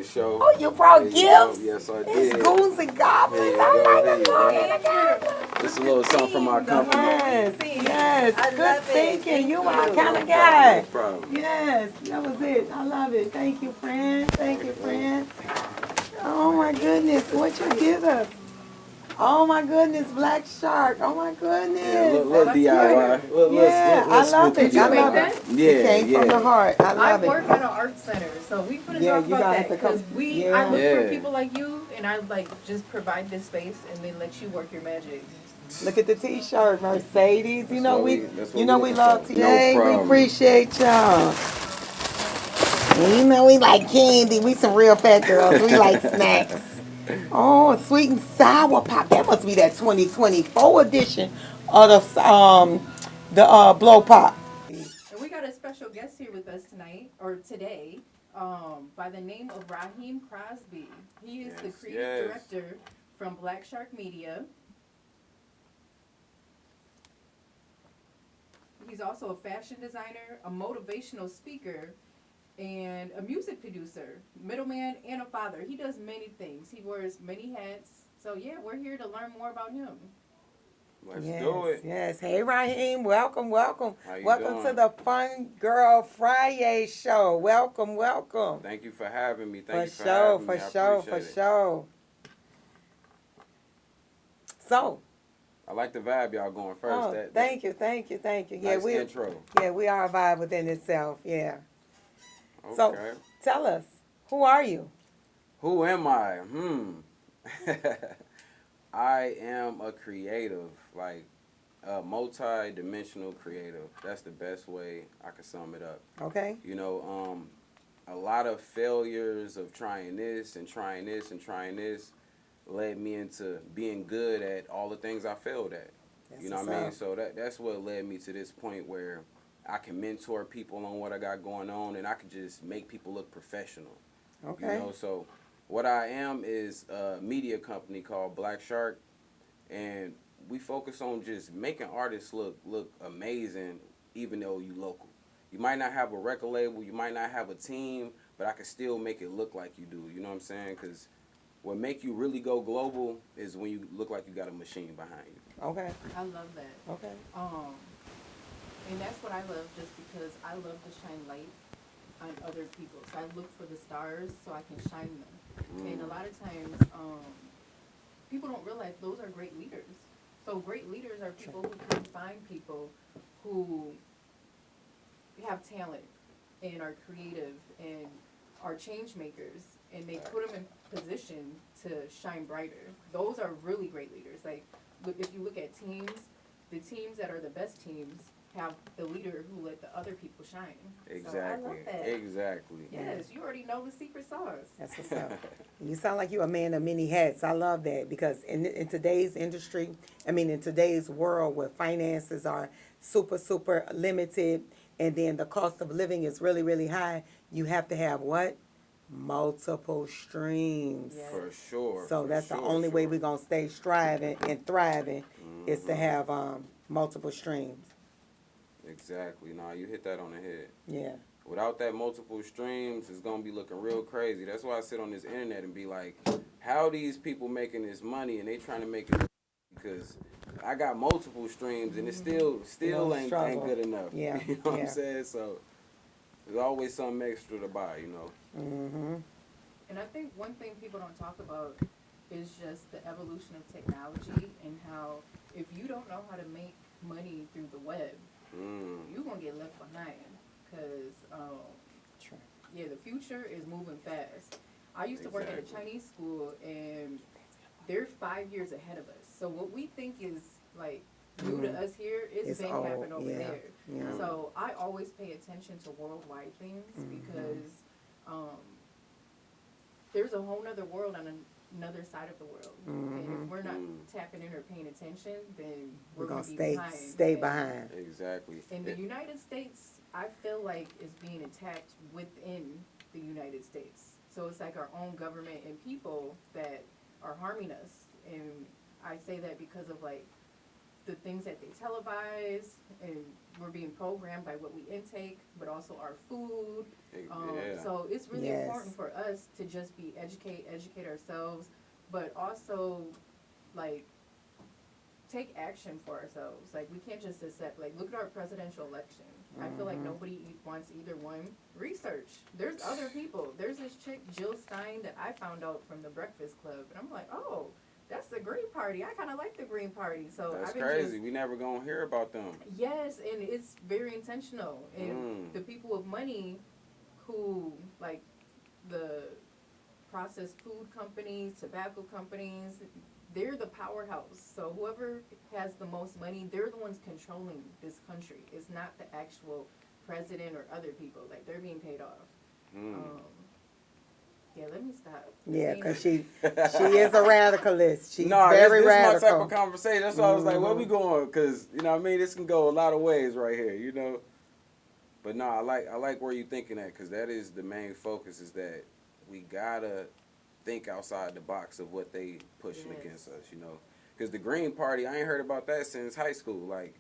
the show. Oh, you brought gifts? Yes, I did. It's goons and goblins. Just a little something from our company. Yes. I Good love thinking. it. You my kind of guy. No problem. Yes, that was it. I love it. Thank you, friend. Thank you, friend. Oh my goodness, what you give us? Oh my goodness, Black Shark. Oh my goodness. Yeah, little DIY. Yeah, I love it. I love it. Yeah, It came from the heart. I love it. I work at an art center, so we put a talk about that because I look for people like you, and I like just provide this space and then let you work your magic. Look at the T-shirt, Mercedes. You know we love TA. No we appreciate y'all. And you know we like candy. We some real fat girls. We like snacks. Oh, sweet and sour pop. That must be that 2024 edition of the blow pop. And we got a special guest here with us tonight or today, by the name of Raheem Crosby. He is the creative director from Black Shark Media. He's also a fashion designer, a motivational speaker, and a music producer, middleman, and a father. He does many things. He wears many hats. So, yeah, we're here to learn more about him. Let's do it. Yes. Hey, Raheem. Welcome. Welcome doing? to the Fun Girl FriYAY show. Welcome. Thank you for having me. For sure. So, I like the vibe y'all going first. Oh, thank you. Yeah, nice intro. Yeah, we are a vibe within itself. Yeah. Okay. So, tell us, who are you? Who am I? I am a creative, like a multi-dimensional creative. That's the best way I can sum it up. Okay. You know, a lot of failures of trying this and trying this and trying this led me into being good at all the things I failed at. You know what I mean? So that's what led me to this point where I can mentor people on what I got going on, and I can just make people look professional. Okay. You know, so what I am is a media company called Black Shark, and we focus on just making artists look amazing, even though you local. You might not have a record label, you might not have a team, but I can still make it look like you do. You know what I'm saying? Because what make you really go global is when you look like you got a machine behind you. Okay. I love that. Okay. And that's what I love, just because I love to shine light on other people. So I look for the stars so I can shine them. And a lot of times, people don't realize those are great leaders. So great leaders are people who can find people who have talent and are creative and are change makers, and they put them in position to shine brighter. Those are really great leaders. Like, if you look at teams, the teams that are the best teams have the leader who let the other people shine. Exactly. So I love that. Exactly. Yes, you already know the secret sauce. That's what's up. You sound like you're a man of many hats. I love that, because in today's industry, in today's world where finances are super limited, and then the cost of living is really high, you have to have what? Multiple streams. Yes. For sure. So that's the only way we're going to stay striving and thriving is to have multiple streams. Exactly. Nah, you hit that on the head. Yeah. Without that multiple streams, it's going to be looking real crazy. That's why I sit on this internet and be like, how these people making this money and they trying to make it, because I got multiple streams and it still ain't good enough. Yeah. You know what I'm saying? So there's always something extra to buy, you know. Mm-hmm. And I think one thing people don't talk about is just the evolution of technology, and how if you don't know how to make money through the web, you're going to get left behind. Because, the future is moving fast. I used to work at a Chinese school, and they're 5 years ahead of us. So what we think is, like, new to us here is been happening over there. Yeah. So I always pay attention to worldwide things, because there's a whole nother world on another side of the world. And if we're not tapping in or paying attention, then we're going to stay behind. Exactly. In the United States, I feel like is being attacked within the United States. So it's like our own government and people that are harming us. And I say that because of, like, the things that they televise, and we're being programmed by what we intake, but also our food. Yeah. So it's really Yes. important for us to just be educate ourselves, but also like take action for ourselves. Like we can't just accept. Like look at our presidential election. I feel like nobody wants either one. Research. There's other people. There's this chick Jill Stein that I found out from the Breakfast Club, and I'm like, oh, that's the Green Party. I kind of like the Green Party. So That's I've been crazy. just, We never gonna hear about them. yes, and it's very intentional. And the people with money who, like the processed food companies, tobacco companies, they're the powerhouse. So whoever has the most money, they're the ones controlling this country. It's not the actual president or other people. Like they're being paid off. Yeah, let me stop. Yeah, because she is a radicalist. She's No, very this radical. my type of conversation. That's why I was like, where we going? Because, you know what I mean? This can go a lot of ways right here, you know? But no, I like where you thinking at, because that is the main focus, is that we got to think outside the box of what they pushing against us, you know? Because the Green Party, I ain't heard about that since high school. Like,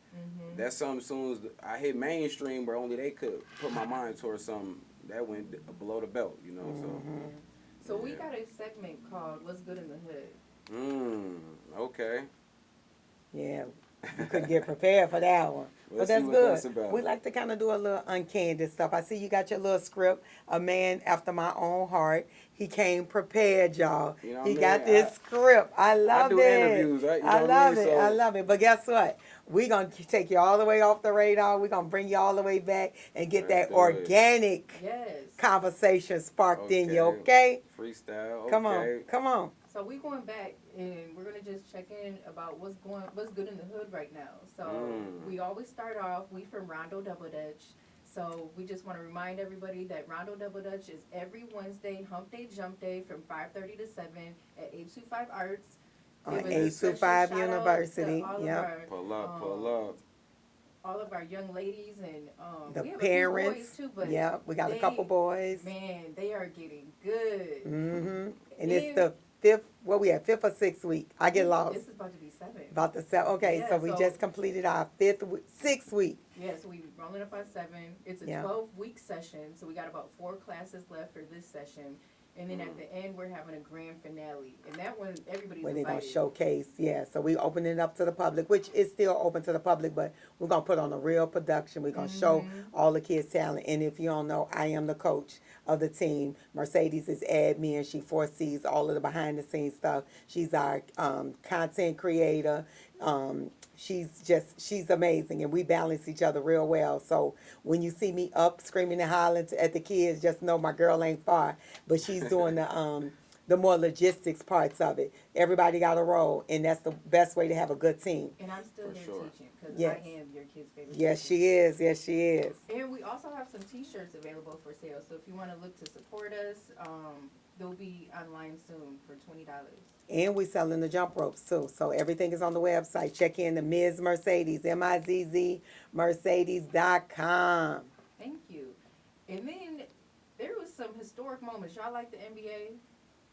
that's something soon as I hit mainstream where only they could put my mind towards something that went below the belt, you know? So we got a segment called What's Good in the Hood. Okay. Yeah, you could get prepared for that one. But Let's that's see what good. that's about. We like to kind of do a little uncandid stuff. I see you got your little script. A man after my own heart. He came prepared, y'all. You know He what I got mean? this script. I love do it. interviews, right? You know I what I love mean? it. So- I love it. But guess what? We're going to take you all the way off the radar. We're going to bring you all the way back and get Let's that do it. organic Yes. conversation sparked in you, okay? Freestyle, okay. Come on. Come on. So we going back and we're gonna just check in about what's good in the hood right now. So we always start off. We from Rondo Double Dutch. So we just want to remind everybody that Rondo Double Dutch is every Wednesday, Hump Day, Jump Day from 5:30 to 7 at 825 Arts. On Give us a 825 special shout out University, to all of yep. our, Pull up. all of our young ladies and The we have parents. a few boys too, but Yeah, we got a couple boys. Man, they are getting good. And it's the fifth, what we at, fifth or sixth week? I get lost. This is about to be 7. About the seven. Okay, Yeah, so we so- just completed our sixth week. Yeah, so we rolling up on 7. It's a Yeah. 12-week session, so we got about 4 classes left for this session. And then at the end, we're having a grand finale. And that one, everybody's Where they're going invited. to showcase, yeah. So we open it up to the public, which is still open to the public, but we're going to put on a real production. We're going to show all the kids' talent. And if you don't know, I am the coach of the team. Mercedes is admin. She foresees all of the behind-the-scenes stuff. She's our content creator. She's amazing, and we balance each other real well. So when you see me up screaming and hollering at the kids, just know my girl ain't far, but she's doing the more logistics parts of it. Everybody got a role, and that's the best way to have a good team. And I'm still For there sure. teaching because Yes. I am your kid's favorite Yes, teacher. she is. Yes, she is. And we also have some T-shirts available for sale. So if you want to look to support us, they'll be online soon for $20. And we selling the jump ropes too. So everything is on the website. Check in the Mizz Mercedes, MIZZ Mercedes.com. Thank you. And then there was some historic moments. Y'all like the NBA?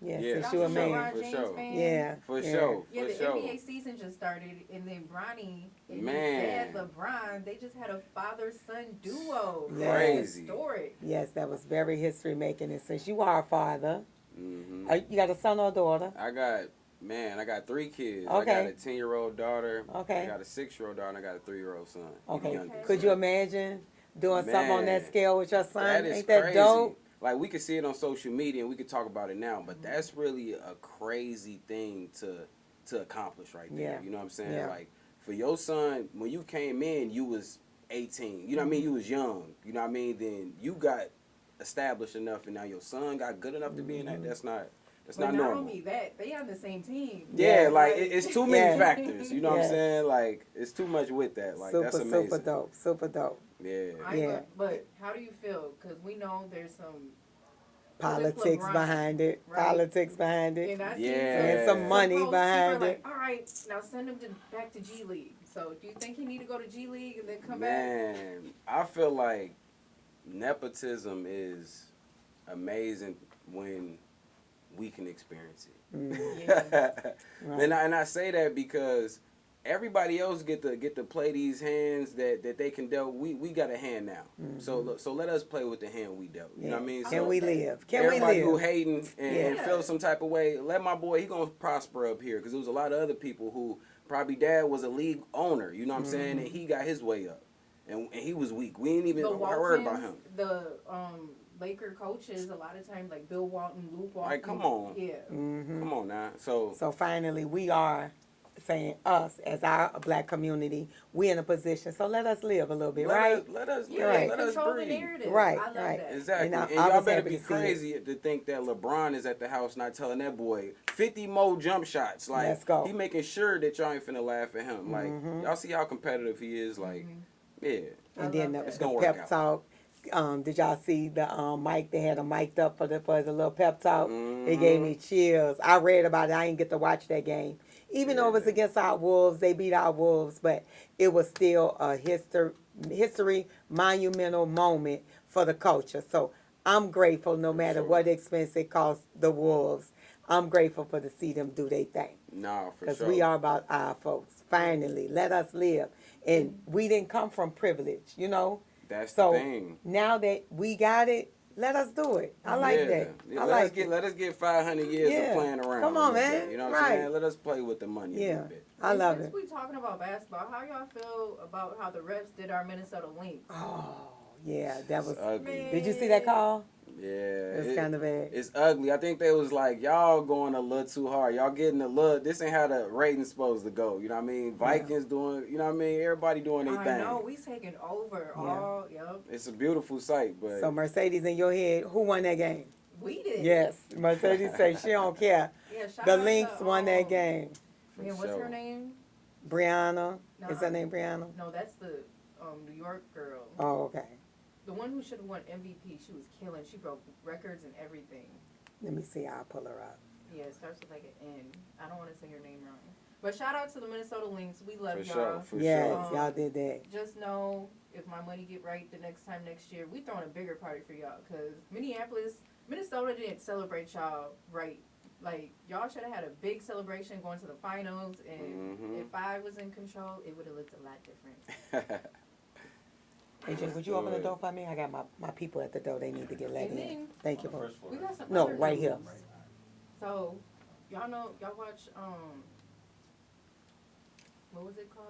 Yeah, Yeah, since Y'all you a some man. LeBron For James sure. fans? Yeah. For yeah. sure. Yeah, For the sure. NBA season just started, and then Bronny and Man. his dad LeBron, they just had a father-son duo. Yeah. That's Crazy. historic. Yes, that was very history making. And since you are a father, Mm-hmm. you got a son or a daughter? I got 3 kids. Okay. I got a 10-year-old daughter. Okay. I got a 6-year-old daughter, and I got a 3-year-old son. Okay. Youngest. Could you imagine doing something on that Man, scale with your son? That is Ain't that crazy. dope? Like, we could see it on social media and we could talk about it now, but that's really a crazy thing to accomplish right there. Yeah. You know what I'm saying? Yeah. Like, for your son, when you came in, you was 18. You know what I mean? You was young. You know what I mean? Then you got established enough, and now your son got good enough to be in that. That's not But not normal. only that, they on the same team. Yeah, Yeah. like it's too many Yeah. factors. You know what Yes. I'm saying? Like, it's too much with that. Like, that's amazing. Super dope. Super dope. Yeah. Yeah. But how do you feel? Because we know there's some Politics LeBron, behind it. right? Politics behind it. And I see Yeah. And some money posts, people behind are it. like, all right, now send him back to G League. So do you think he need to go to G League and then come back? Man, I feel like nepotism is amazing when we can experience it. Yeah. Right. And I say that because everybody else get to play these hands that they can dealt. We got a hand now. So let us play with the hand we dealt. You know what I mean? Can So we live? Can everybody we who live? hating and Yeah. feel some type of way, let my boy, he gonna prosper up here, because there was a lot of other people who probably dad was a league owner. You know what I'm saying? And he got his way up, and he was weak. We ain't even The heard about Waltons, him. the Laker coaches, a lot of times like Bill Walton, Luke Walton. Like, come on. Yeah. Come on now. So So finally, we are saying us as our black community, we in a position. So let us live a little bit, right? Let us Yeah, Right. let us control the breathe. narrative. Right, I love right. that. Exactly. And And, I y'all was better happy be to see it. crazy to think that LeBron is at the house not telling that boy 50 more jump shots. Like, Let's go. he making sure that y'all ain't finna laugh at him. Like, y'all see how competitive he is. Like, yeah. And I then love the, that. the gonna work pep out. talk. Did y'all see the mic? They had a mic'd up for the little pep talk. It gave me chills. I read about it. I didn't get to watch that game, even though it was Yeah. against our Wolves. They beat our Wolves, but it was still a history monumental moment for the culture. So I'm grateful, no matter sure. what expense it costs the Wolves. I'm grateful for to see them do their thing. Nah, for Because sure. we are about our folks. Finally, let us live. And we didn't come from privilege, you know? That's So the thing. now that we got it, let us do it. I like that. Yeah, I like let us get 500 years Yeah. of playing around. Come a on, little man. bit, you know what Right. I'm saying? Let us play with the money a Yeah, little bit. I And love since it. we talking about basketball, how y'all feel about how the refs did our Minnesota Lynx? Oh, yeah, that was. It's ugly. Man. Did you see that call? Yeah, It was kind of bad. It's ugly. I think they was like, y'all going a little too hard. Y'all getting a little. This ain't how the rating's supposed to go. You know what I mean? Vikings doing. You know what I mean? Everybody doing their I thing. know, we taking over. Yeah. All, yep. It's a beautiful sight, but So Mercedes in your head, who won that game? We did. Yes, Mercedes say she don't care. Yeah, shout The out Lynx to, won that game. for Yeah, what's sure. her name? Brianna, is her Nah. name Brianna? No, that's the New York girl. Oh, okay. The one who should have won MVP. She was killing. She broke records and everything. Let me see. I'll pull her up. Yeah, it starts with like an N. I don't want to say her name wrong. But shout out to the Minnesota Lynx. We love For y'all. sure. For Yes, sure. y'all did that. Just know if my money get right the next time next year, we throwing a bigger party for y'all. Because Minnesota didn't celebrate y'all right. Like, y'all should have had a big celebration going to the finals. And if I was in control, it would have looked a lot different. AJ, would you open the door for me? I got my people at the door. They need to get let And in. then Thank you, On the boy. first floor. We got some No, other right news. here. So, y'all watch, what was it called?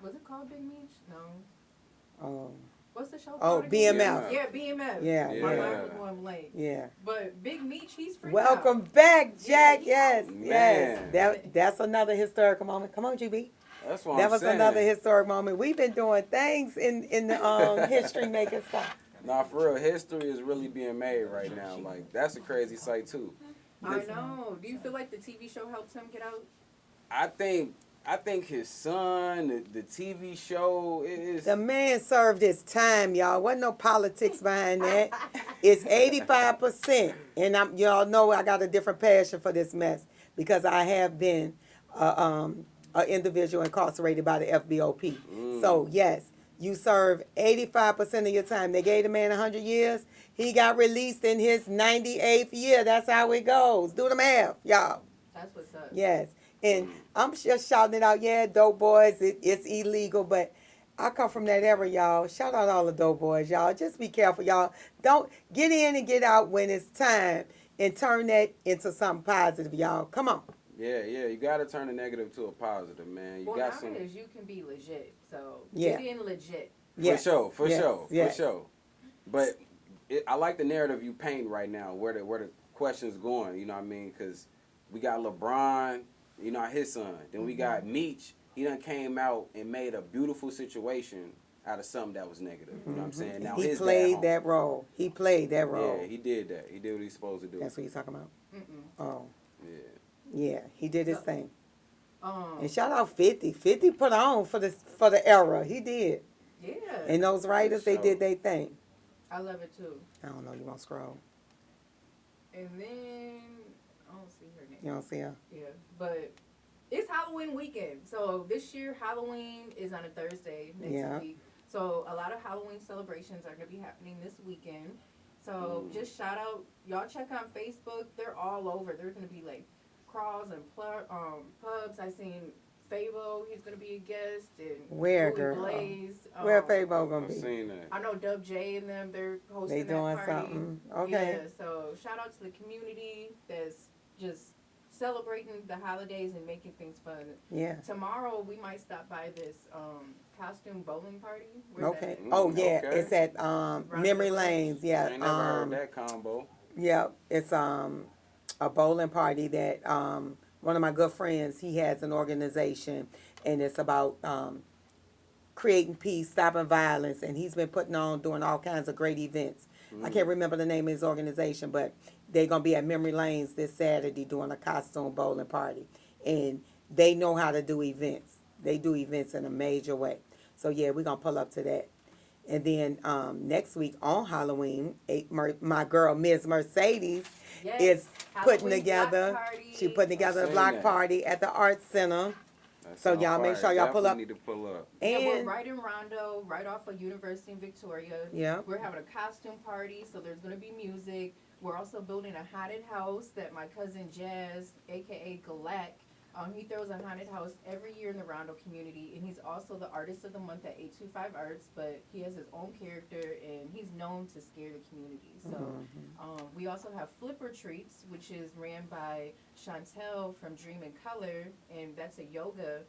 Was it called Big Meech? No. What's the show Oh, called again? BMF. Yeah, BMF. Yeah, My yeah. mind was going blank. Yeah. But Big Meech, he's free Welcome now. back, Jack. Yeah, Yes, Man. yes. That's another historical moment. Come on, GB. That's what That I'm was saying. another historic moment. We've been doing things in the history making stuff. Nah, for real, history is really being made right now. Like, that's a crazy sight too. I know. Do you feel like the TV show helped him get out? I think his son, the TV show, is. The man served his time, y'all. Wasn't no politics behind that. It's 85%. And y'all know I got a different passion for this mess because I have been an individual incarcerated by the FBOP. So, yes, you serve 85% of your time. They gave the man 100 years. He got released in his 98th year. That's how it goes. Do the math, y'all. That's what's up. Yes. And I'm just shouting it out. Yeah, dope boys, it's illegal, but I come from that era, y'all. Shout out all the dope boys, y'all. Just be careful, y'all. Don't get in and get out when it's time and turn that into something positive, y'all. Come on. Yeah, you got to turn the negative to a positive, man. You Well, got some. nowadays you can be legit. So, Yeah. get in legit. Yes. For Yes. sure. Yes. But I like the narrative you paint right now, where the question's going. You know what I mean? Because we got LeBron, you know, his son. Then we got Meech. He done came out and made a beautiful situation out of something that was negative. You know what I'm saying? Now He his played dad that role. He played that role. Yeah, he did that. He did what he's supposed to do. That's what you're talking about? Oh, Yeah. yeah. He did his thing. Um, And shout out 50. 50 put on for the era. He did. yeah. And those writers, they So- did their thing. I love it too. I don't know. You want to scroll? And then, I don't see her name. You don't see her? Yeah, but it's Halloween weekend. So this year, Halloween is on a Thursday next Yeah. week. So a lot of Halloween celebrations are going to be happening this weekend. So just shout out, y'all check on Facebook. They're all over. There's going to be like crawls and pubs. I seen Fabo, he's gonna be a guest, and Where, Louis girl? Blaze. Where Fabo gonna I've be? seen that. I know Dub J and them. They're They hosting that doing party. something. Okay. Yeah. So shout out to the community that's just celebrating the holidays and making things fun. Yeah. Tomorrow we might stop by this costume bowling party. Where's Okay. that? Oh yeah, Okay. it's at Memory Rondo. Lanes. I ain't never heard Yeah. that combo. Yeah. It's a bowling party that one of my good friends, he has an organization, and it's about creating peace, stopping violence, and he's been putting on, doing all kinds of great events. I can't remember the name of his organization, but they're gonna be at Memory Lanes this Saturday doing a costume bowling party, and they know how to do events. They do events in a major way. So yeah, we're gonna pull up to that. And then next week on Halloween, my girl Ms. Mercedes Yes. is putting Halloween block together. party. She putting together a seen block that. party at the Arts Center. That So sound y'all make fire. sure y'all pull Definitely up. need to pull up. Yeah, we're And right in Rondo, right off of University in Victoria. yeah, We're having a costume party, so there's going to be music. We're also building a haunted house that my cousin Jazz, aka Galak, he throws a haunted house every year in the Rondo community, and he's also the artist of the month at 825 Arts. But he has his own character, and he's known to scare the community. So we also have Flipper Treats, which is ran by Chantel from Dream in Color, and that's a yoga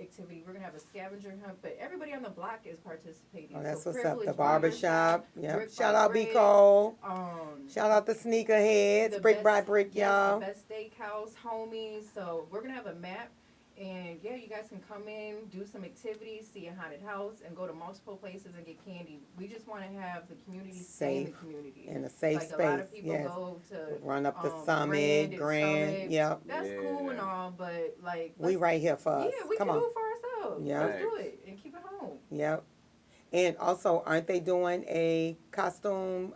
activity. We're gonna have a scavenger hunt, but everybody on the block is participating. oh, that's So what's up. The Privilege barbershop. Yeah. Brick Shout by out B Brick, Cole. Um, Shout out the sneakerheads. the Brick by best- brick, yes, y'all. the best steakhouse, homies. So we're gonna have a map, and yeah, you guys can come in, do some activities, see a haunted house, and go to multiple places and get candy. We just want to have the community stay in the Safe, community. in a safe like space. a lot of people Yes. go to Run up the Grand Grand. and Summit. Yep. That's cool and Yeah. all, but like We right here for us. yeah, we Come can on. do it for ourselves. Yeah. Let's do it and keep it home. Yep. And also, aren't they doing a costume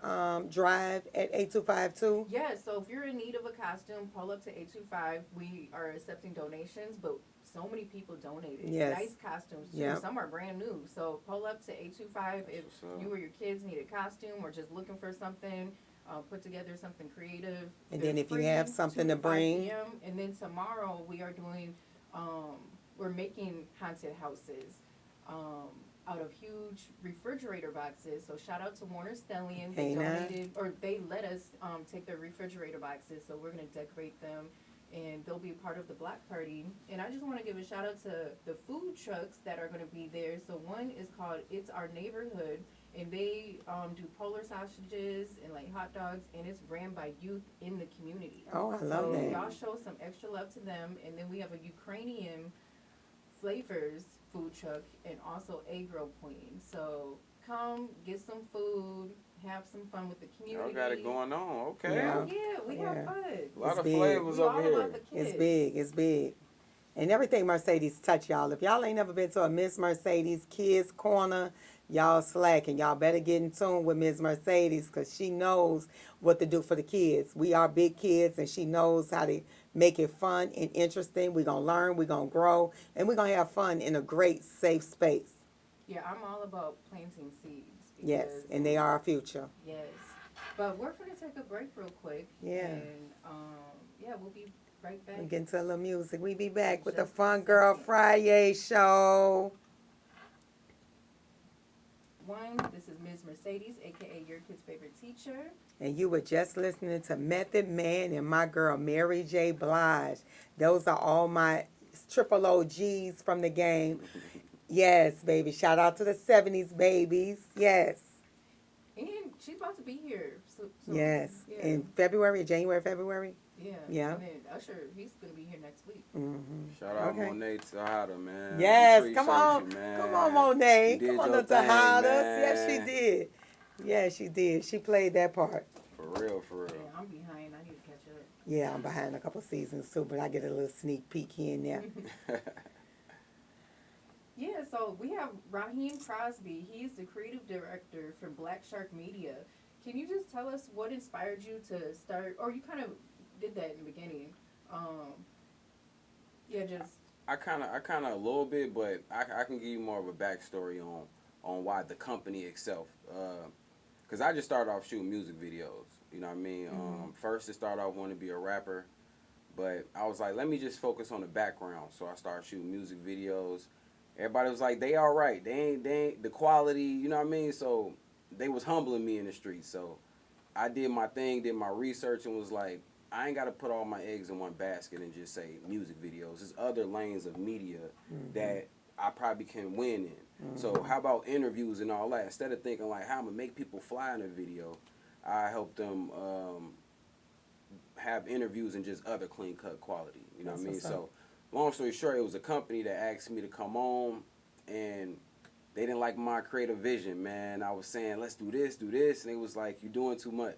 drive at 8252? Yeah, so if you're in need of a costume, pull up to 825. We are accepting donations, but so many people donated. Yes. Nice costumes, too. Yep. Some are brand new. So pull up to 825 if That's what's up. you or your kids need a costume or just looking for something. Put together something creative. And They're then if you free, have something 2 to 5 bring. p.m. And then tomorrow we are doing, we're making haunted houses. Out of huge refrigerator boxes. So shout out to Warner Stellian. They Hey, now. donated, or they let us take their refrigerator boxes. So we're gonna decorate them, and they'll be a part of the block party. And I just want to give a shout out to the food trucks that are gonna be there. So one is called It's Our Neighborhood, and they do polar sausages and like hot dogs, and it's ran by youth in the community. Oh, I love So that. y'all show some extra love to them. And then we have a Ukrainian flavors food truck and also a grill queen. So come get some food, have some fun with the community. Y'all got it going on. Okay. Yeah. Yeah, we Yeah. have fun. A lot It's of big. flavors We over all here. about the kids. It's big. It's big. And everything Mercedes touch, y'all. If y'all ain't never been to a Miss Mercedes Kids Corner, y'all slacking. Y'all better get in tune with Miss Mercedes because she knows what to do for the kids. We are big kids, and she knows how to make it fun and interesting. We're going to learn, we're going to grow, and we're going to have fun in a great, safe space. Yeah, I'm all about planting seeds. Yes, because- and they are our future. Yes. But we're going to take a break real quick. Yeah. And, yeah, we'll be right back. We get into a little music. We be back with the Just a Fun Girl second. FriYAY show. This is Ms. Mercedes, a.k.a. your kid's favorite teacher. And you were just listening to Method Man and my girl Mary J. Blige. Those are all my triple OGs from the game. Yes, baby. Shout out to the 70s babies. Yes. And she's about to be here. So, Yes. Yeah. In February, January, February. Yeah. Yeah. And then Usher, he's going to be here next week. Mm-hmm. Shout out Okay. Monet Tejada, man. Yes, We come appreciate on. you, man. Come on, Monet. You did Come on, your the thing, Tejadas. man. Yes, she did. Yeah, she did. She played that part. For real, for real. Yeah, I'm behind. I need to catch up. Yeah, I'm behind a couple seasons too, but I get a little sneak peek here and there. Yeah, so we have Raheem Crosby. He's the creative director for Black Shark Media. Can you just tell us what inspired you to start, or you kind of did that in the beginning? Yeah, just I kind of a little bit, but I can give you more of a backstory on why the company itself. Because I just started off shooting music videos. You know what I mean? First, it started off wanting to be a rapper. But I was like, let me just focus on the background. So I started shooting music videos. Everybody was like, they all right. They ain't the quality, you know what I mean? So they was humbling me in the streets. So I did my thing, did my research, and was like, I ain't got to put all my eggs in one basket and just say music videos. There's other lanes of media that I probably can win in. So how about interviews and all that? Instead of thinking like how I'm gonna make people fly in a video, I help them have interviews and just other clean cut quality. You know what I mean? So long story short, it was a company that asked me to come on, and they didn't like my creative vision, man. I was saying, let's do this, and they was like, you're doing too much.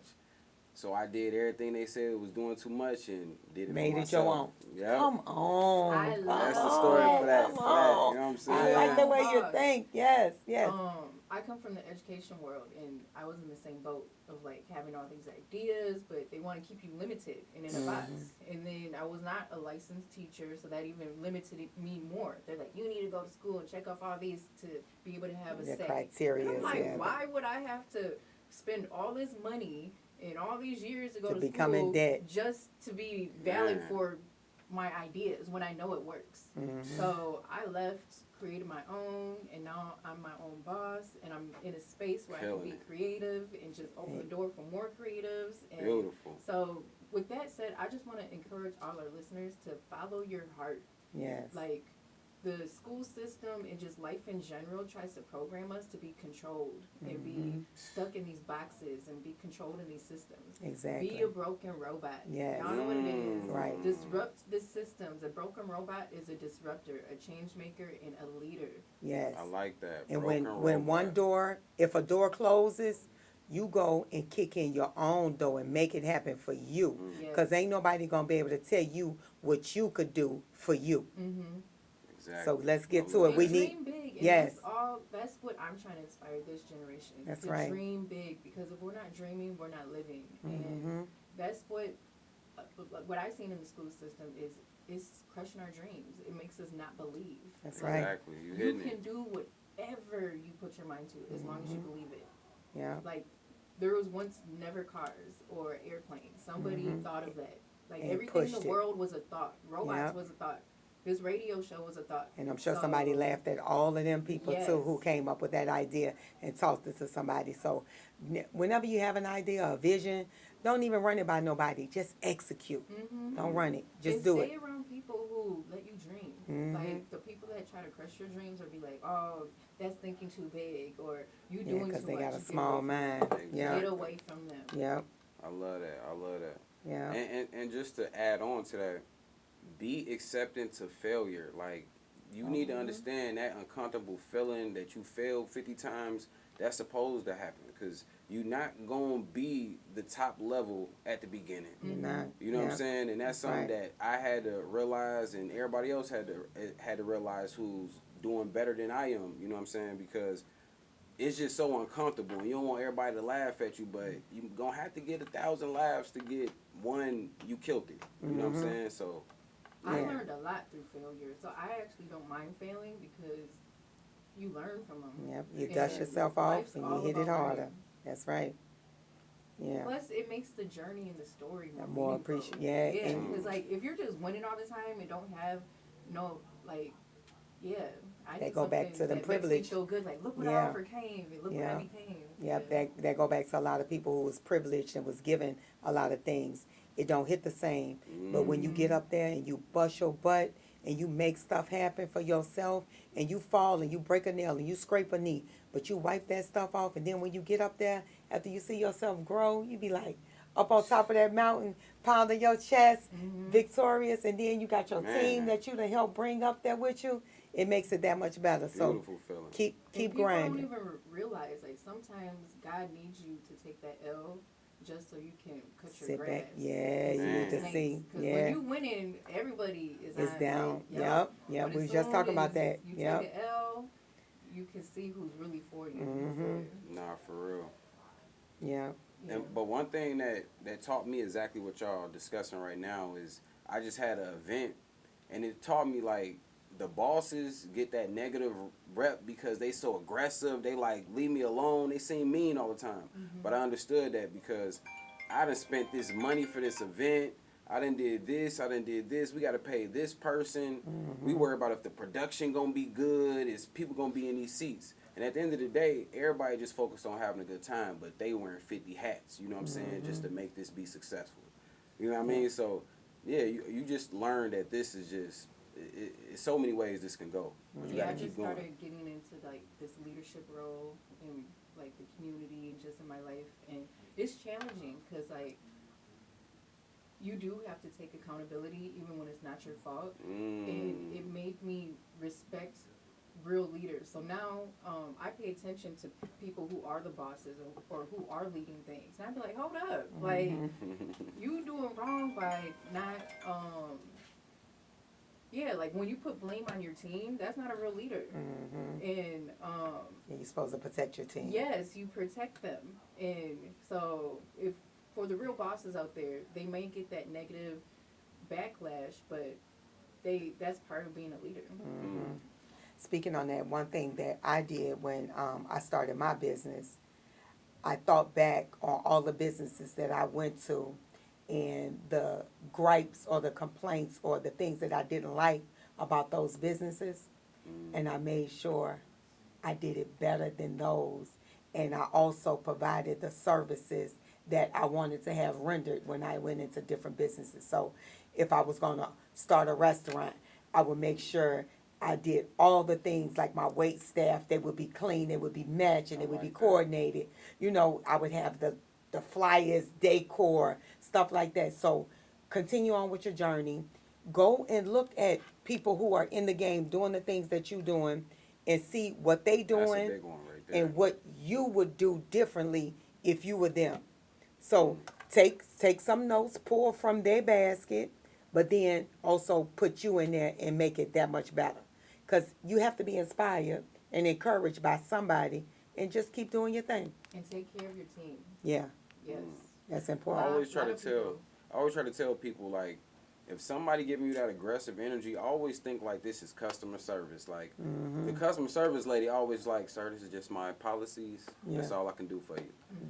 So I did everything they said it was doing too much and did it Made for it myself. your own. Yep. Come on. I love That's the story for that. Come For that. on. You know what I'm saying? I like the way you Boss. think. Yes, yes. I come from the education world, and I was in the same boat of like having all these ideas, but they want to keep you limited and in a box. And then I was not a licensed teacher, so that even limited me more. They're like, you need to go to school and check off all these to be able to have a The say. criteria, And I'm like, yeah. why would I have to spend all this money and all these years to go To to become school in debt. just to be valid Man. for my ideas when I know it works? So I left, created my own, and now I'm my own boss, and I'm in a space where I Killing can be it. creative and just open the door for more creatives. And Beautiful. so with that said, I just want to encourage all our listeners to follow your heart. Yes. Like, the school system and just life in general tries to program us to be controlled and be stuck in these boxes and be controlled in these systems. Exactly. Be a broken robot. Yes. Y'all know what it is. Right. Disrupt the systems. A broken robot is a disruptor, a change maker, and a leader. Yes. I like that. And Broken when one robot. door, if a door closes, you go and kick in your own door and make it happen for you. Yes. Because ain't nobody going to be able to tell you what you could do for you. Exactly. So let's get I to love it. that. We dream need, big, and yes. that's what I'm trying to inspire this generation. That's to right. dream big, because if we're not dreaming, we're not living. Mm-hmm. And that's what I've seen in the school system is it's crushing our dreams. It makes us not believe. That's Like, right. Exactly. You You hitting can it. do whatever you put your mind to as long as you believe it. Yeah. Like, there was once never cars or airplanes. Somebody thought of that. Like, And everything in pushed the it. world was a thought. Robots Yep. was a thought. This radio show was a thought. And I'm sure So- somebody laughed at all of them people too Yes. who came up with that idea and tossed it to somebody. So whenever you have an idea, a vision, don't even run it by nobody. Just execute. Don't run it. Just and do stay it. around people who let you dream. Like, the people that try to crush your dreams or be like, oh, that's thinking too big, or you Yeah, doing because too they much. got a Get small away from mind. them. Yeah. Get away from them. Yeah. I love that. I love that. Yeah. And just to add on to that, be accepting to failure. Like, you need to understand that uncomfortable feeling that you failed 50 times, that's supposed to happen, because you're not going to be the top level at the beginning. You're not. You know what Yeah. I'm saying? And that's something Right. that I had to realize, and everybody else had to realize who's doing better than I am. You know what I'm saying? Because it's just so uncomfortable. You don't want everybody to laugh at you, but you're going to have to get 1,000 laughs to get one, you killed it. You know what I'm saying? So, I Yeah. learned a lot through failure, so I actually don't mind failing because you learn from them. Yep. You And dust yourself off life's and you all hit it about harder. learning. That's right. Yeah. Plus, it makes the journey and the story more, More meaningful. appreciate- yeah, Yeah, and- because like if you're just winning all the time and don't have no like, yeah, I They need go back something to the that privilege. Makes me feel good. Like, look what Yeah. I overcame and look what Yeah. I became. Yep, that go back to a lot of people who was privileged and was given a lot of things. It don't hit the same. But when you get up there and you bust your butt and you make stuff happen for yourself and you fall and you break a nail and you scrape a knee, but you wipe that stuff off, and then when you get up there, after you see yourself grow, you be like up on top of that mountain, pounding your chest, victorious, and then you got your Man. team that you done help bring up there with you. It makes it that much better. So beautiful feeling. keep And people grinding. don't even realize like sometimes God needs you to take that L just so you can cut your Sit grass. back. Yeah, you need to Man. see. Because Yeah. when you winning, everybody is It's on, down. like, Yep. But We as was just soon talking about as that. You Yep. take an L, you can see who's really for you. Nah, for real. Yeah. Yeah. But one thing that taught me exactly what y'all discussing right now is I just had an event, and it taught me like the bosses get that negative rep because they so aggressive. They like leave me alone. They seem mean all the time. But I understood that because I done spent this money for this event. I done did this, I done did this. We got to pay this person. We Mm-hmm. worry about if the production gonna be good, is people gonna be in these seats. And at the end of the day, everybody just focused on having a good time, but they wearing 50 hats. You know what I'm saying? Just to make this be successful. You know what I mean? So yeah, you just learn that this is just it's so many ways this can go, but you Yeah, got I to just keep going. started getting into like this leadership role in like the community and just in my life, and it's challenging because like you do have to take accountability even when it's not your fault, and it made me respect real leaders. So now I pay attention to people who are the bosses or who are leading things, and I'd be like, hold up, like you doing wrong by not yeah, like when you put blame on your team, that's not a real leader. And Yeah, you're supposed to protect your team. yes, you protect them. And so if for the real bosses out there, they may get that negative backlash, but that's part of being a leader. Speaking on that, one thing that I did when I started my business, I thought back on all the businesses that I went to and the gripes or the complaints or the things that I didn't like about those businesses. And I made sure I did it better than those. And I also provided the services that I wanted to have rendered when I went into different businesses. So if I was going to start a restaurant, I would make sure I did all the things like my wait staff, they would be clean, they would be matching, they would be coordinated. You know, I would have the flyers, decor, stuff like that. So continue on with your journey. Go and look at people who are in the game doing the things that you're doing and see what they That's a doing big one right there. and what you would do differently if you were them. So take some notes, pull from their basket, but then also put you in there and make it that much better. Because you have to be inspired and encouraged by somebody and just keep doing your thing. And take care of your team. Yeah, Yes. that's I important. always try lot to of people- tell people like, if somebody giving you that aggressive energy, always think like this is customer service. Like the customer service lady always like, sir, this is just my policies. That's Yeah. all I can do for you.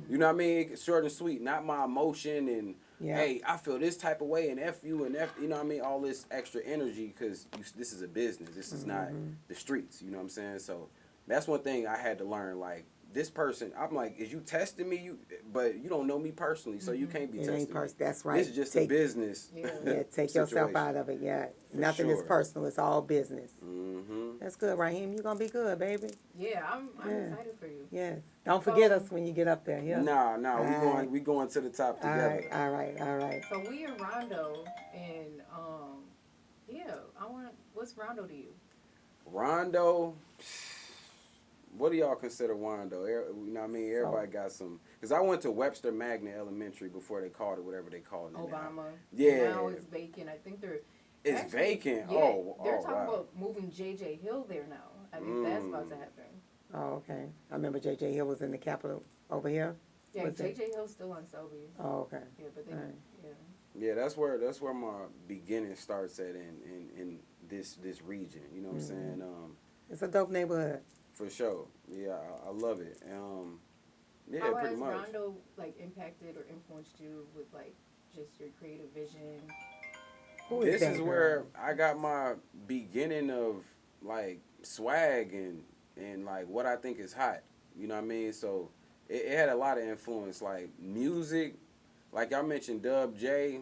You know what I mean? It's short and sweet, not my emotion and Yeah. hey, I feel this type of way and F you and F, you know what I mean? All this extra energy because this is a business. This is not the streets. You know what I'm saying? So that's one thing I had to learn. Like this person, I'm like, is you testing me? But you don't know me personally, so you can't be It testing ain't me. That's right. This is just a business. Yeah. Yeah, take yourself situation. out of it. Yeah, For nothing is sure. personal. It's all business. Mm-hmm. That's good, Raheem. You're gonna be good, baby. Yeah, I'm Yeah. excited for you. Yes. Don't forget us when you get up there. Yeah. Nah, Alright. we going to the top All together. right. All right. All right. So we in Rondo, and yeah, what's Rondo to you? Rondo, what do y'all consider Rondo? You know what I mean? Everybody got some. Because I went to Webster Magnet Elementary before they called it whatever they called it. Obama. Yeah. Now it's vacant. I think they're. It's actually, vacant. Yeah, Oh, they're oh, talking wow. about moving J.J. Hill there now. I think that's about to happen. Oh, okay. I remember J.J. Hill was in the Capitol over here. Yeah, Was it? J.J. Hill's still on Selby. Oh, okay. Yeah, but they. Alright. Yeah. Yeah, that's where my beginning starts at in this region. You know what I'm saying? It's a dope neighborhood. For sure. Yeah, I love it. Yeah, How pretty has much. Rondo like impacted or influenced you with like just your creative vision? Who This that is girl? where I got my beginning of like swag and like what I think is hot. You know what I mean? So it had a lot of influence, like music. Like I mentioned, Dub J.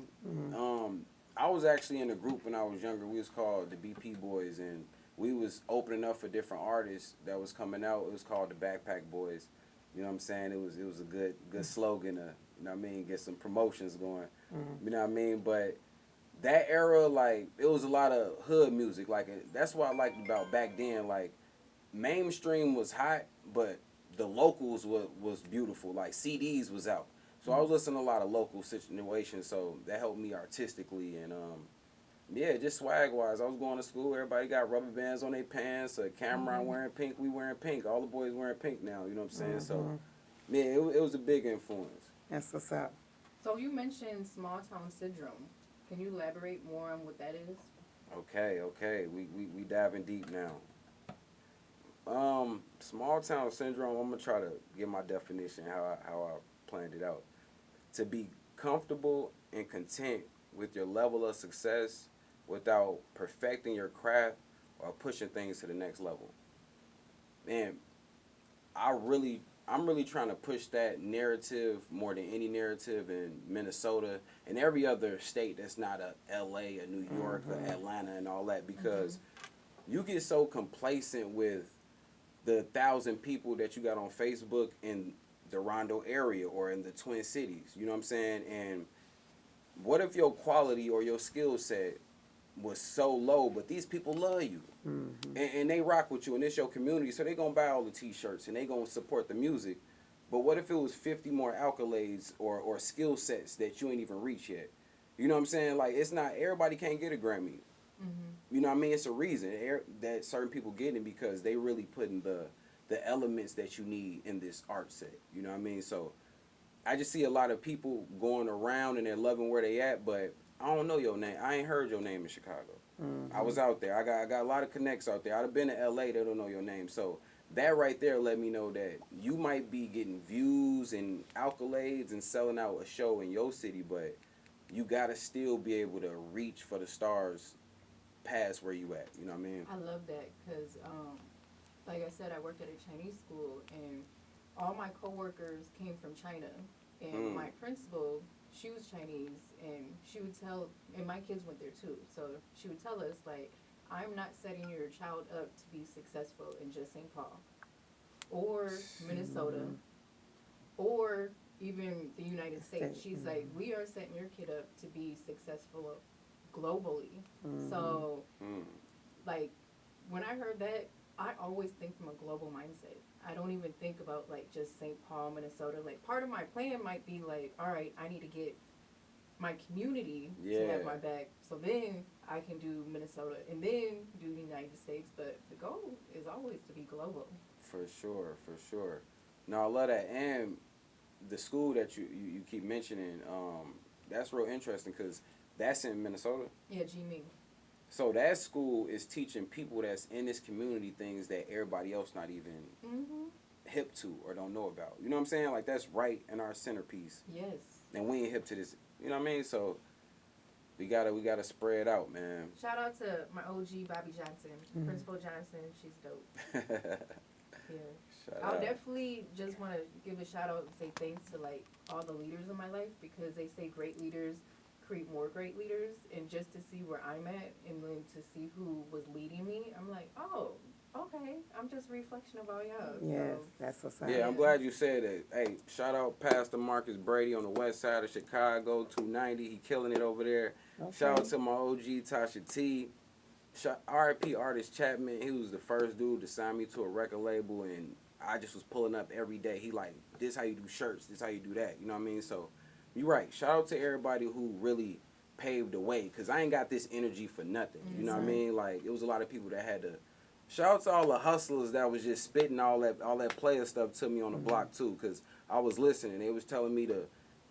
I was actually in a group when I was younger. We was called the BP Boys, and we was opening up for different artists that was coming out. It was called the Backpack Boys. You know what I'm saying? It was a good slogan. You know what I mean? Get some promotions going. You know what I mean? But that era, like, it was a lot of hood music. Like, that's what I liked about back then. Like, mainstream was hot, but the locals was beautiful. Like, CDs was out. So I was listening to a lot of local situations, so that helped me artistically. And, yeah, just swag-wise. I was going to school. Everybody got rubber bands on their pants. Cameron wearing pink. We wearing pink. All the boys wearing pink now. You know what I'm saying? So, yeah, it was a big influence. That's what's up. So you mentioned small town syndrome. Can you elaborate more on what that is? Okay. We diving deep now. Small town syndrome, I'm gonna try to give my definition how I planned it out. To be comfortable and content with your level of success without perfecting your craft or pushing things to the next level. And I'm really trying to push that narrative more than any narrative in Minnesota and every other state that's not a LA, a New York, a Atlanta, and all that, because you get so complacent with the 1,000 people that you got on Facebook in the Rondo area or in the Twin Cities. You know what I'm saying? And what if your quality or your skill set was so low, but these people love you, and they rock with you, and it's your community, so they gonna buy all the T-shirts and they gonna support the music. But what if it was 50 more accolades or skill sets that you ain't even reach yet? You know what I'm saying? Like, it's not everybody can't get a Grammy. You know what I mean? It's a reason that certain people get it, because they really putting the elements that you need in this art set. You know what I mean? So I just see a lot of people going around and they're loving where they at, but I don't know your name. I ain't heard your name in Chicago. I was out there. I got a lot of connects out there. I'd have been to LA. They don't know your name. So that right there let me know that you might be getting views and accolades and selling out a show in your city, but you gotta still be able to reach for the stars past where you at. You know what I mean? I love that because, like I said, I worked at a Chinese school, and all my coworkers came from China. And my principal, she was Chinese, and she would tell, and my kids went there too, so she would tell us, like, I'm not setting your child up to be successful in just St. Paul or Minnesota or even the United States. She's like, we are setting your kid up to be successful globally. So, like, when I heard that, I always think from a global mindset. I don't even think about, like, just St. Paul, Minnesota. Like, part of my plan might be, like, all right, I need to get my community to have my back, so then I can do Minnesota and then do the United States. But the goal is always to be global. For sure, for sure. No, I love that. And the school that you keep mentioning, that's real interesting, because that's in Minnesota. Yeah, G-Ming. So that school is teaching people that's in this community things that everybody else not even hip to or don't know about. You know what I'm saying? Like, that's right in our centerpiece. Yes. And we ain't hip to this. You know what I mean? So we gotta spread out, man. Shout out to my OG Bobby Johnson, Principal Johnson. She's dope. Yeah. I definitely just want to give a shout out and say thanks to, like, all the leaders in my life, because they say great leaders create more great leaders, and just to see where I'm at and then to see who was leading me, I'm like, oh, okay, I'm just a reflection of all y'all. Yes, So, that's what's up. Yeah, I'm glad you said that. Hey, shout out Pastor Marcus Brady on the west side of Chicago, 290. He killing it over there. Okay. Shout out to my OG Tasha T. R.I.P. Artist Chapman. He was the first dude to sign me to a record label, and I just was pulling up every day. He like, this how you do shirts, this how you do that. You know what I mean? So you're right. Shout out to everybody who really paved the way, because I ain't got this energy for nothing. You know what I mean? Like, it was a lot of people that had to. Shout out to all the hustlers that was just spitting all that player stuff to me on the block too, because I was listening. They was telling me to,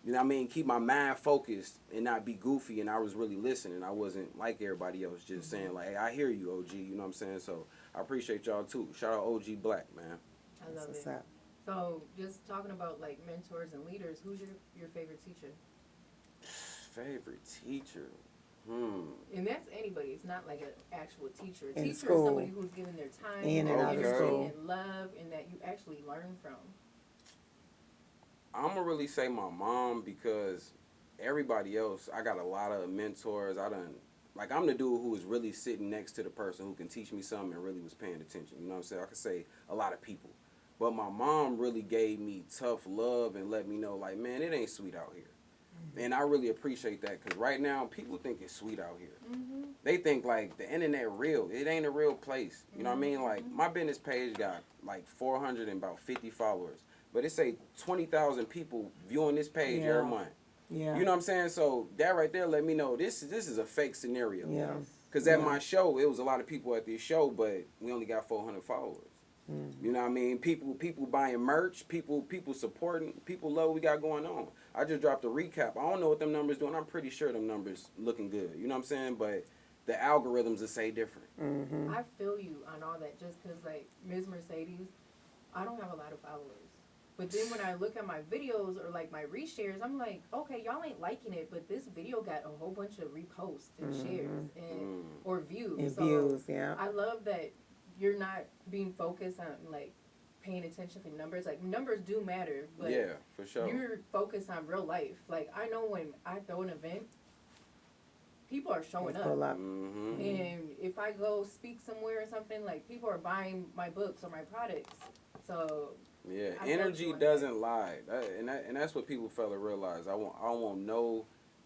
you know what I mean, keep my mind focused and not be goofy, and I was really listening. I wasn't like everybody else just saying like, hey, I hear you, OG. You know what I'm saying? So I appreciate y'all too. Shout out OG Black, man. I love What's it. up? So, just talking about, like, mentors and leaders, who's your favorite teacher? Favorite teacher? And that's anybody. It's not like an actual teacher. A In teacher school. is somebody who's given their time, In and out of energy, school. and love, and that you actually learn from. I'm gonna really say my mom, because everybody else, I got a lot of mentors. Like, I'm the dude who was really sitting next to the person who can teach me something and really was paying attention. You know what I'm saying? I could say a lot of people. But my mom really gave me tough love and let me know, like, man, it ain't sweet out here. And I really appreciate that, because right now, people think it's sweet out here. They think, like, the internet real. It ain't a real place. You know what I mean? Like, my business page got, like, 450 followers. But it say 20,000 people viewing this page every month. Yeah. You know what I'm saying? So that right there let me know this is a fake scenario. Yeah. Because at my show, it was a lot of people at this show, but we only got 400 followers. You know what I mean? People buying merch, people supporting, people love what we got going on. I just dropped a recap. I don't know what them numbers doing. I'm pretty sure them numbers looking good. You know what I'm saying? But the algorithms will say different. I feel you on all that, just because, like, Ms. Mercedes, I don't have a lot of followers. But then when I look at my videos or like my reshares, I'm like, okay, y'all ain't liking it, but this video got a whole bunch of reposts and shares and or views. And So views, yeah. I love that you're not being focused on like paying attention to numbers. Like numbers do matter, but Yeah, for sure. you're focused on real life. Like I know when I throw an event, people are showing up. Pull up. And if I go speak somewhere or something, like people are buying my books or my products. So Yeah, I energy felt you on doesn't lie, and that's what people fail to realize. I want no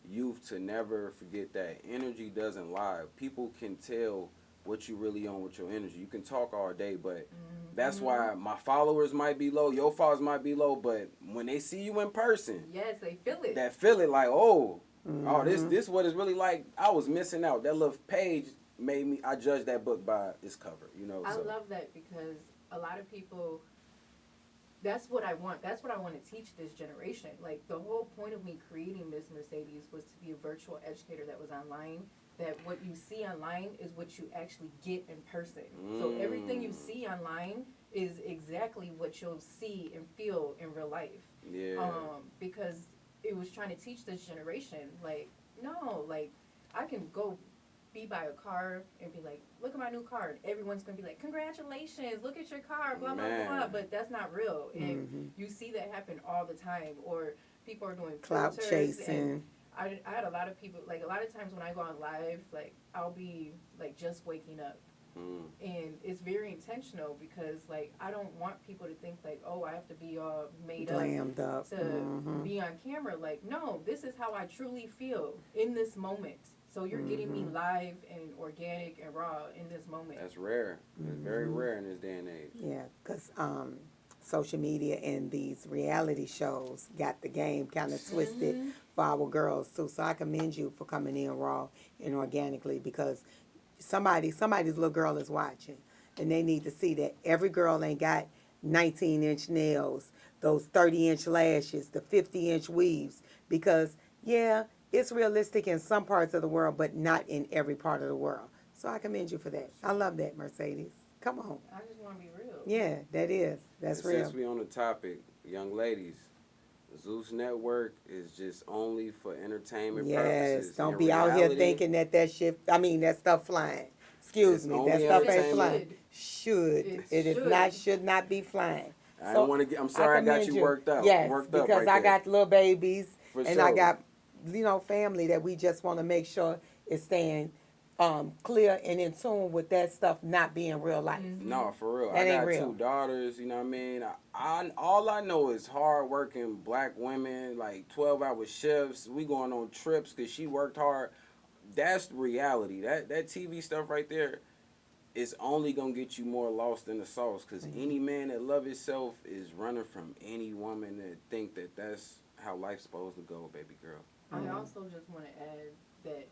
youth to never forget that energy doesn't lie. People can tell what you really on with your energy. You can talk all day, but that's why my followers might be low, your followers might be low, but when they see you in person, yes, they feel it. that feel it like, oh, this what it's really like. I was missing out. That little page made me. I judged that book by its cover. You know. I So. love that because a lot of people. That's what I want. That's what I want to teach this generation. Like the whole point of me creating Miss Mercedes was to be a virtual educator that was online. That what you see online is what you actually get in person. So everything you see online is exactly what you'll see and feel in real life. Yeah. Because it was trying to teach this generation, like, no, like, I can go be by a car and be like, look at my new car. And everyone's going to be like, congratulations, look at your car, blah, blah, blah. But that's not real. And you see that happen all the time. Or people are doing Clout filters. chasing. And I had a lot of people, like, a lot of times when I go on live, like, I'll be, like, just waking up. And it's very intentional because, like, I don't want people to think, like, oh, I have to be all made Glammed up. to be on camera. Like, no, this is how I truly feel in this moment. So you're getting me live and organic and raw in this moment. That's rare. It's very rare in this day and age. Yeah, because social media and these reality shows got the game kind of twisted for our girls, too. So I commend you for coming in raw and organically because somebody's little girl is watching, and they need to see that every girl ain't got 19-inch nails, those 30-inch lashes, the 50-inch weaves, because, yeah, it's realistic in some parts of the world, but not in every part of the world. So I commend you for that. I love that, Mercedes. Come on. I just want to be real. Yeah, that's real. Since we on the topic, young ladies, Zeus Network is just only for entertainment purposes. Yes, don't In be out here reality, thinking that stuff flying. Excuse It's me, only that stuff ain't entertainment. flying. Should not be flying. I don't want to get. I'm sorry I got commend you worked up. Yes, worked up because right I there. got little babies For and sure. I got family that we just want to make sure is staying clear and in tune with that stuff not being real life. No, for real. That I ain't got real. 2 daughters, you know what I mean? All I know is hard-working black women, like 12-hour shifts. We going on trips because she worked hard. That's the reality. That TV stuff right there is only going to get you more lost in the sauce because any man that love himself is running from any woman that think that that's how life's supposed to go, baby girl. I also just want to add that,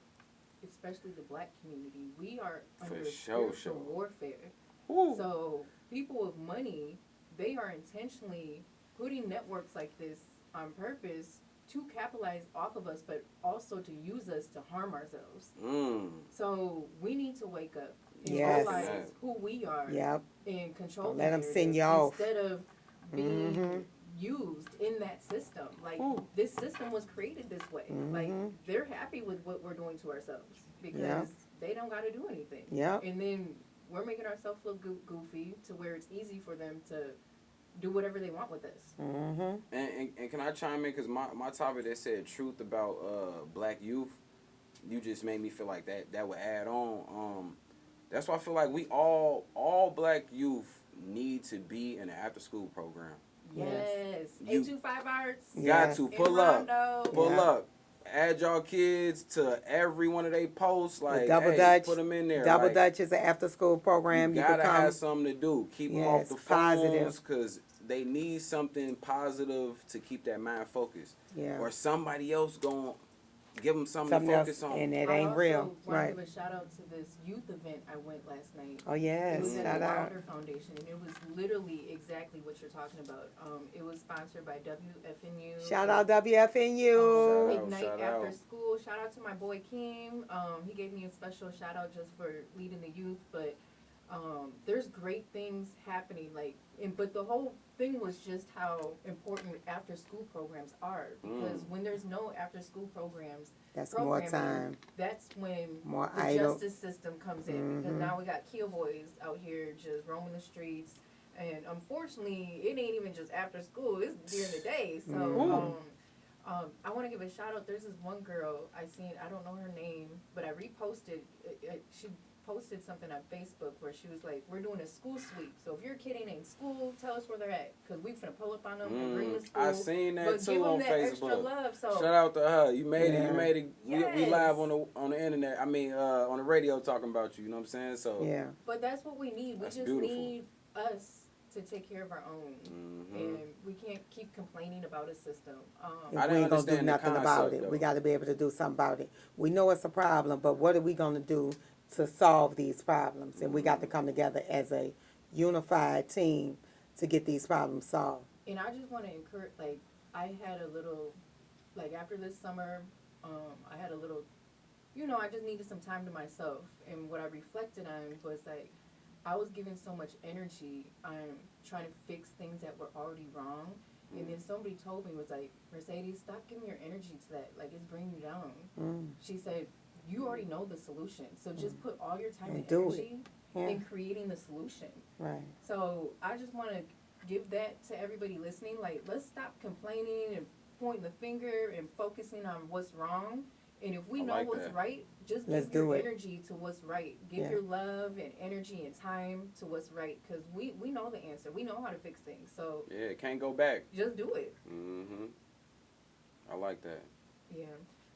especially the black community, we are under spiritual warfare. Woo. So people with money, they are intentionally putting networks like this on purpose to capitalize off of us, but also to use us to harm ourselves. So we need to wake up and Yes. realize who we are Yep. and control Don't the let 'em narrative send you off. instead of being used in that system. Like this system was created this way. Like they're happy with what we're doing to ourselves because they don't got to do anything. Yep. And then we're making ourselves look goofy to where it's easy for them to do whatever they want with us. And can I chime in? Because my topic that said truth about black youth, you just made me feel like that would add on. That's why I feel like we all black youth need to be in an after school program. Yes. You 825 Arts. Got to pull up, Rondo. pull up. Add y'all kids to every one of they posts. Like, Double hey, Dutch. put them in there. Double like, Dutch is an after school program. You You gotta can come. have something to do. Keep them off Yes, the positive. phones because they need something positive to keep that mind focused. Yeah. Or somebody else gonna give them something Something to else, focus on. and it I ain't also real. want Right. to give a shout out to this youth event I went last night. Oh, It yes. was at Shout the out. Wilder Foundation, and it was literally exactly what you're talking about. It was sponsored by WFNU. Shout out WFNU. Shout out. Ignite After School. Shout out to my boy Keem. He gave me a special shout out just for leading the youth. But There's great things happening, like, but the whole thing was just how important after school programs are, because when there's no after school programs, That's more time, that's when more the idle. justice system comes in, because now we got kill boys out here just roaming the streets, and unfortunately, it ain't even just after school; it's during the day. So, I want to give a shout out. There's this one girl I seen. I don't know her name, but I reposted. She posted something on Facebook where she was like, "We're doing a school sweep. So if your kid ain't in school, tell us where they're at, cause we finna pull up on them and bring them to school. I seen that but too give them on that Facebook. extra love." So Shout out to her. You made it. Yeah. You made it. We Yes. live on the internet. I mean, on the radio talking about you. You know what I'm saying? So Yeah. But that's what we need. We That's just beautiful. need us to take care of our own, and we can't keep complaining about a system. If I we didn't ain't gonna do understand the nothing about concept, it, though. we gotta be able to do something about it. We know it's a problem, but what are we gonna do to solve these problems? And we got to come together as a unified team to get these problems solved. And I just want to encourage, like, I had a little, like, after this summer, I had a little, I just needed some time to myself. And what I reflected on was, like, I was giving so much energy on trying to fix things that were already wrong. And then somebody told me, was like, "Mercedes, stop giving your energy to that. Like, it's bringing you down." She said, "You already know the solution. So just put all your time and do it. energy Yeah. in creating the solution." Right. So I just want to give that to everybody listening. Like, let's stop complaining and pointing the finger and focusing on what's wrong. And if we I know like what's that. right, just Let's give do your it. energy to what's right. Give Yeah. your love and energy and time to what's right. Because we know the answer. We know how to fix things. So Yeah, it can't go back. just do it. I like that. Yeah.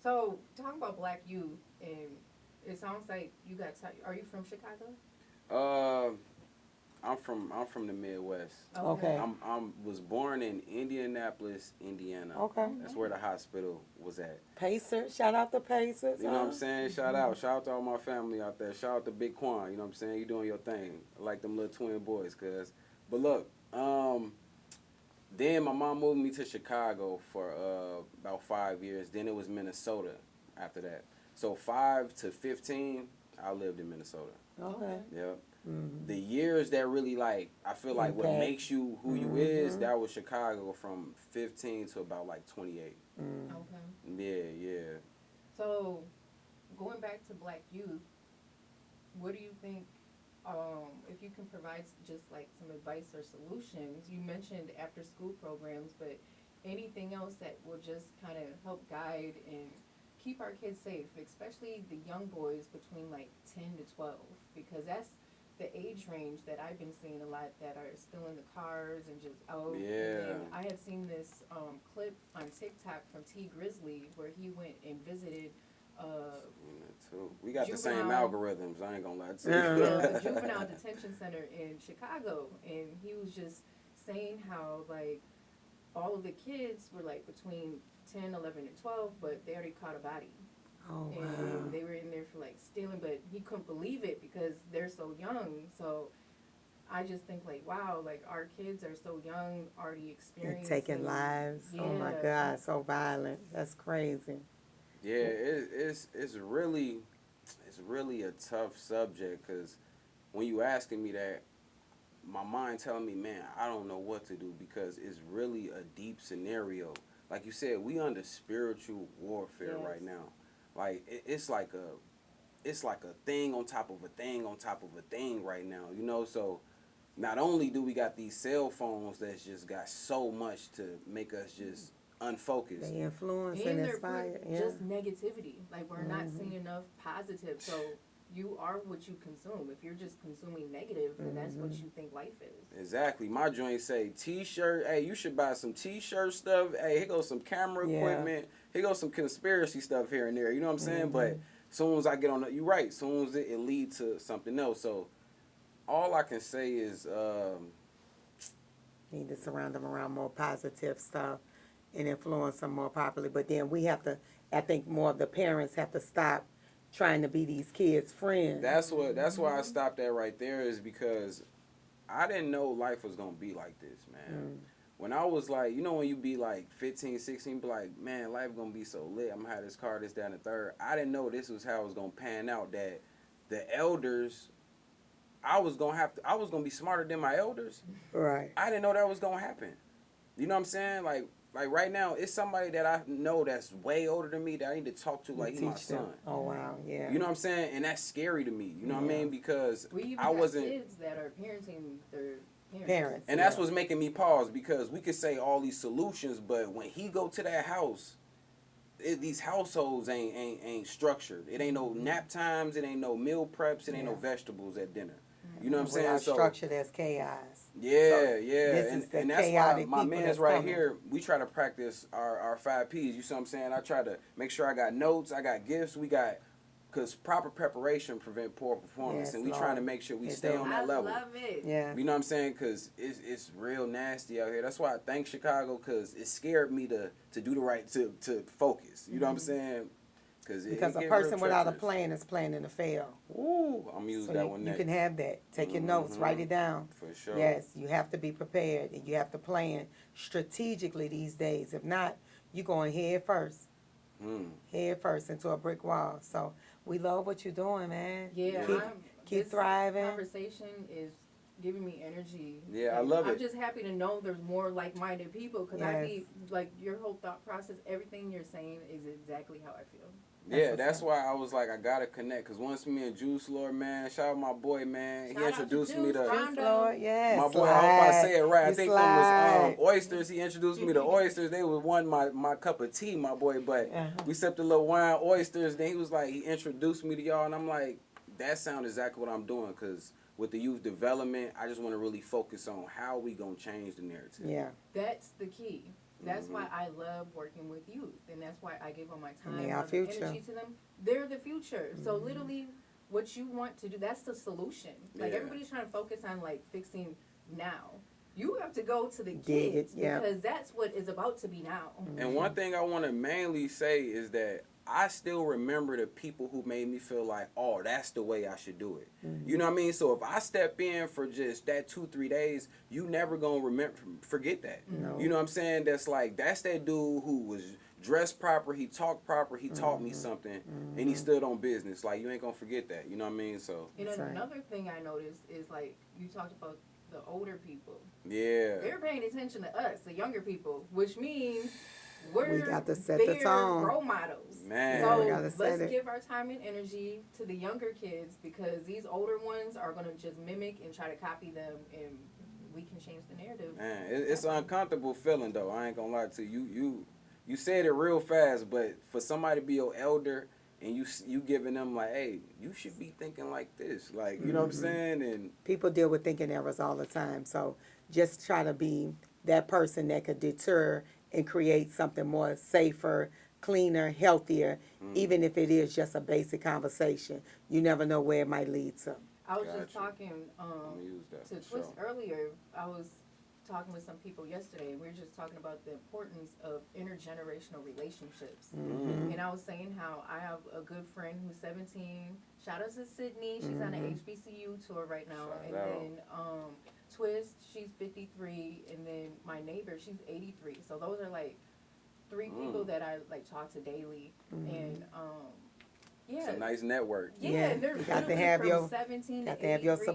So talking about Black youth, and it sounds like you got. Are you from Chicago? I'm from the Midwest. Okay. I'm was born in Indianapolis, Indiana. Okay. That's where the hospital was at. Pacers, shout out to Pacers. You know what I'm saying? Shout out to all my family out there. Shout out to Big Quan. You know what I'm saying? You doing your thing. I like them little twin boys, cuz. But look, then my mom moved me to Chicago for about 5 years. Then it was Minnesota after that. So 5 to 15, I lived in Minnesota. Okay. Yep. The years that really, like, I feel like what Impact. makes you who you is, that was Chicago from 15 to about like 28. Okay. Yeah. So, going back to Black youth, what do you think, if you can provide just like some advice or solutions? You mentioned after school programs, but anything else that will just kind of help guide and keep our kids safe, especially the young boys between like 10 to 12, because that's the age range that I've been seeing a lot that are still in the cars and just out. Yeah. And I had seen this clip on TikTok from T Grizzly where he went and visited Too. We got the same Juvenile. algorithms. I ain't gonna lie to you. the juvenile detention center in Chicago, and he was just saying how, like, all of the kids were like between 10, 11, and 12, but they already caught a body. Oh, wow. And they were in there for like stealing, but he couldn't believe it because they're so young. So I just think, like, wow, like, our kids are so young, already And experiencing taking lives. Oh my Yeah. God, so violent. That's crazy. Yeah, it's really a tough subject, because when you asking me that, my mind telling me, man, I don't know what to do, because it's really a deep scenario. Like you said, we under spiritual warfare Yes. right now. Like it's like a thing on top of a thing on top of a thing right now. You know, so not only do we got these cell phones that's just got so much to make us just unfocused. They influence and And they're inspire. putting Yeah. just negativity. Like, we're not seeing enough positive. So you are what you consume. If you're just consuming negative, then that's what you think life is. Exactly. My joint say T-shirt. Hey, you should buy some T-shirt stuff. Hey, here goes some camera Yeah. equipment. Here goes some conspiracy stuff here and there. You know what I'm saying? But soon as I get on, you're right. Soon as it lead to something else. So all I can say is, Need to surround them around more positive stuff and influence them more properly. But then we have to, I think more of the parents have to stop trying to be these kids' friends. that's why I stopped that right there, is because I didn't know life was gonna be like this, man. When I was like, you know, when you be like 15, 16, be like, man, life gonna be so lit. I'm gonna have this car, this, that, and the third. I didn't know this was how it was gonna pan out. That the elders I was gonna be smarter than my elders. Right. I didn't know that was gonna happen. You know what I'm saying? Like right now, it's somebody that I know that's way older than me that I need to talk to like he's my Teach them. son. Oh wow, yeah. You know what I'm saying? And that's scary to me. You know what I Yeah. mean? Because We even I have wasn't. kids that are parenting their Parents. And Yeah. that's what's making me pause, because we could say all these solutions, but when he go to that house, these households ain't structured. It ain't no nap times. It ain't no meal preps. It ain't no Yeah. vegetables at dinner. You know what I'm saying? Without So structure, there's chaos. yeah, yeah, this is the and that's why chaotic my people man's that's right coming. here. We try to practice our 5 Ps. You see what I'm saying? I try to make sure I got notes. I got gifts. We got. Because proper preparation prevent poor performance, Yes, and we Lord. trying to make sure we It stay do. on I that level. love it. Yeah. You know what I'm saying? Because it's real nasty out here. That's why I thank Chicago, because it scared me to do the right, to focus. You know what I'm saying? Because it a get real person without a treacherous. plan is planning to fail. Ooh, I'm gonna use So that you, one you next. can have that. Take your notes, write it down. For sure. Yes, you have to be prepared and you have to plan strategically these days. If not, you're going head first. Head first into a brick wall. So we love what you're doing, man. Yeah, Keep this thriving. Conversation is giving me energy. Yeah, I And love I'm it. just happy to know there's more like-minded people, because I Yes. be like, your whole thought process, everything you're saying is exactly how I feel. Yeah, what's that's up. why I was like, I gotta connect. Because once me and Juice Lord, man, shout out my boy, man. Shout He out to introduced me Juice, to Rondo. Lord, yes. my boy. I hope I say it right. I You think slide. them was oysters. He introduced me to oysters. They was one my cup of tea, my boy. But we sipped a little wine, oysters. Then he was like, he introduced me to y'all, and I'm like, that sound exactly what I'm doing. Because with the youth development, I just want to really focus on how we gonna change the narrative. Yeah. That's the key. That's why I love working with youth, and that's why I give all my time, And they our all the future. energy to them. They're the future. So literally, what you want to do, that's the solution. Like, Yeah. everybody's trying to focus on like fixing now. You have to go to the Dig kids, it, yeah. because that's what is about to be now. And one thing I want to mainly say is that I still remember the people who made me feel like, oh, that's the way I should do it. You know what I mean? So if I step in for just that 2-3 days, you never gonna forget that. No. You know what I'm saying? That's that dude who was dressed proper, he talked proper, he taught me something, and he stood on business. Like, you ain't gonna forget that. You know what I mean? So And That's right. another thing I noticed is, like, you talked about the older people. yeah. They're paying attention to us, the younger people, which means we're got to set the their tone. role models. Man. Yeah, we So gotta set let's it. give our time and energy to the younger kids, because these older ones are going to just mimic and try to copy them, and we can change the narrative. Man, it's an uncomfortable feeling though. I ain't gonna lie to you. You said it real fast, but for somebody to be your elder and you giving them like, hey, you should be thinking like this, like, you know what I'm saying? And People deal with thinking errors all the time. So just try to be that person that could deter and create something more safer, cleaner, healthier, even if it is just a basic conversation. You never know where it might lead to. I was Gotcha. just talking I'm gonna use that to for Twist sure. earlier. I was talking with some people yesterday. We were just talking about the importance of intergenerational relationships. And I was saying how I have a good friend who's 17. Shout out to Sydney. She's on an HBCU tour right now. Shout and out. then Twist, she's 53. And then my neighbor, she's 83. So those are like three people that I like talk to daily. And yeah. It's a nice network. Yeah, Yeah, they're you got to literally have from your- 17 got to to have your 83.